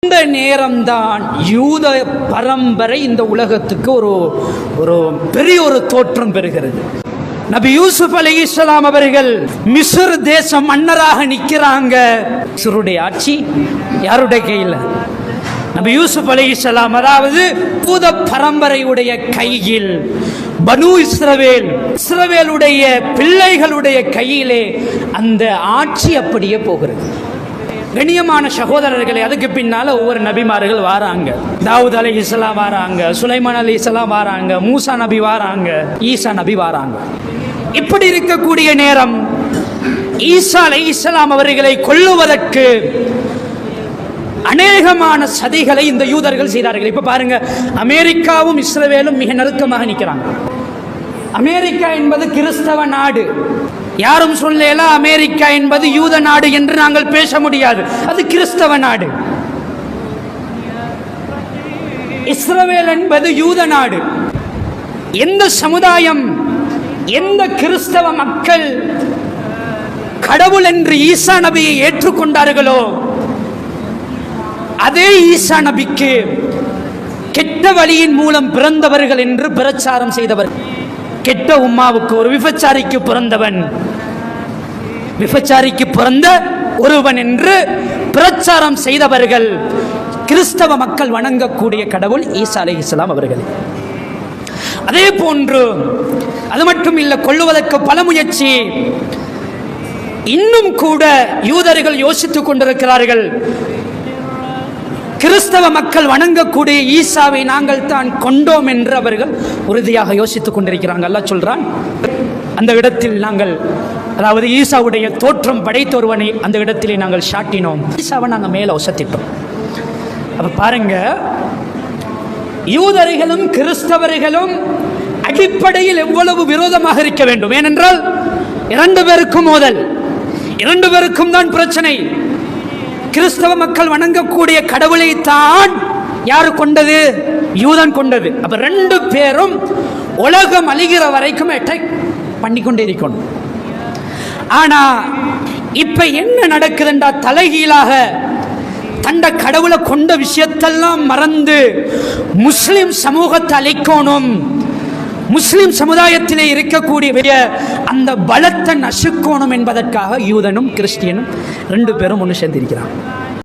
இந்த நேரம்தான் யூத பரம்பரை இந்த உலகத்துக்கு ஒரு பெரிய ஒரு தோற்றம் பெறுகிறது. நபி யூசுப் அலைஹிஸ்ஸலாம் அவர்கள் மிஸ்ர் தேசம் மன்னராக நிற்கிறாங்க. மிஸ்ருடைய ஆட்சி யாருடைய கையில்? நபி யூசுப் அலைஹிஸ்ஸலாம், அதாவது யூத பரம்பரையுடைய கையில். பனு இஸ்ரவேலுடைய பிள்ளைகளுடைய கையிலே அந்த ஆட்சி அப்படியே போகிறது. கண்ணியமான சகோதரர்களே, அதுக்கு பின்னால ஒவ்வொரு நபிமார்கள் வாராங்க. தாவூத் அலைஹிஸ்ஸலாம் வாராங்க, சுலைமான் அலைஹிஸ்ஸலாம் வாராங்க, மூசா நபி வாராங்க, ஈசா நபி வாராங்க. இப்படி இருக்கக்கூடிய நேரம் ஈசா அலைஹிஸ்ஸலாம் அவர்களை கொல்லுவதற்கு அநேகமான சதிகளை இந்த யூதர்கள் செய்தார்கள். இப்ப பாருங்க, அமெரிக்காவும் இஸ்ரவேலும் மிக நெருக்கமாக நிற்கிறாங்க. அமெரிக்கா என்பது கிறிஸ்தவ நாடு. யாரும் சொல்லலாம் அமெரிக்கா என்பது யூத நாடு என்று நாங்கள் பேச முடியாது. அது கிறிஸ்தவ நாடு. இஸ்ரவேல் என்பது யூத நாடு. எந்த சமுதாயம், எந்த கிறிஸ்தவ மக்கள் கடவுள் என்று ஈசா நபியை ஏற்றுக்கொண்டார்களோ, அதே ஈசா நபிக்கு கெட்ட வழியின் மூலம் பிறந்தவர்கள் என்று பிரச்சாரம் செய்தவர். கெட்ட உம்மாவுக்கு, ஒரு விபச்சாரிக்கு பிறந்தவன், விபச்சாரிக்கு பிறந்த ஒருவன் என்று பிரச்சாரம் செய்தவர்கள் கிறிஸ்தவ மக்கள் வணங்கக்கூடிய கடவுள் ஈசா அலைஹிஸ்ஸலாம் அவர்கள். அதே போன்று அது மட்டும் இல்லை, கொல்லுவதற்கு பல முயற்சி. இன்னும் கூட யூதர்கள் யோசித்துக் கொண்டிருக்கிறார்கள், கிறிஸ்தவ மக்கள் வணங்கக்கூடிய ஈசாவை நாங்கள் தான் கொண்டோம் என்று அவர்கள் உறுதியாக யோசித்துக் கொண்டிருக்கிறாங்க. அல்லாஹ் சொல்றான், அந்த இடத்தில் நாங்கள், அதாவது ஈசாவுடைய தோற்றம் படைத்த ஒருவனை அந்த இடத்திலே நாங்கள் சாட்டினோம், ஈசாவை நாங்கள் மேலே ஒசத்திட்டோம். அப்ப பாருங்க, யூதர்களும் கிறிஸ்தவர்களும் அடிப்படையில் எவ்வளவு விரோதமாக இருக்க வேண்டும். ஏனென்றால் இரண்டு பேருக்கும் மோதல், இரண்டு பேருக்கும் தான் பிரச்சனை. கிறிஸ்தவ மக்கள் வணங்கக்கூடிய கடவுளை தான் யாரு கொண்டது? யூதன் கொண்டது. அப்ப ரெண்டு பேரும் உலகம் அழிகிற வரைக்கும் அட்டாக் பண்ணிக்கொண்டே இருக்கணும். ஆனா இப்ப என்ன நடக்குதுன்றா, தலைகீழாக தண்ட கடவுளை கொண்ட விஷயத்தெல்லாம் மறந்து முஸ்லிம் சமூகத்தை அழிக்கணும், முஸ்லிம் சமுதாயத்திலே இருக்கக்கூடிய அந்த பலத்தை நசுக்கணும் என்பதற்காக யூதனும் கிறிஸ்டியனும் ரெண்டு பேரும் ஒன்று சேர்ந்திருக்கிறான்.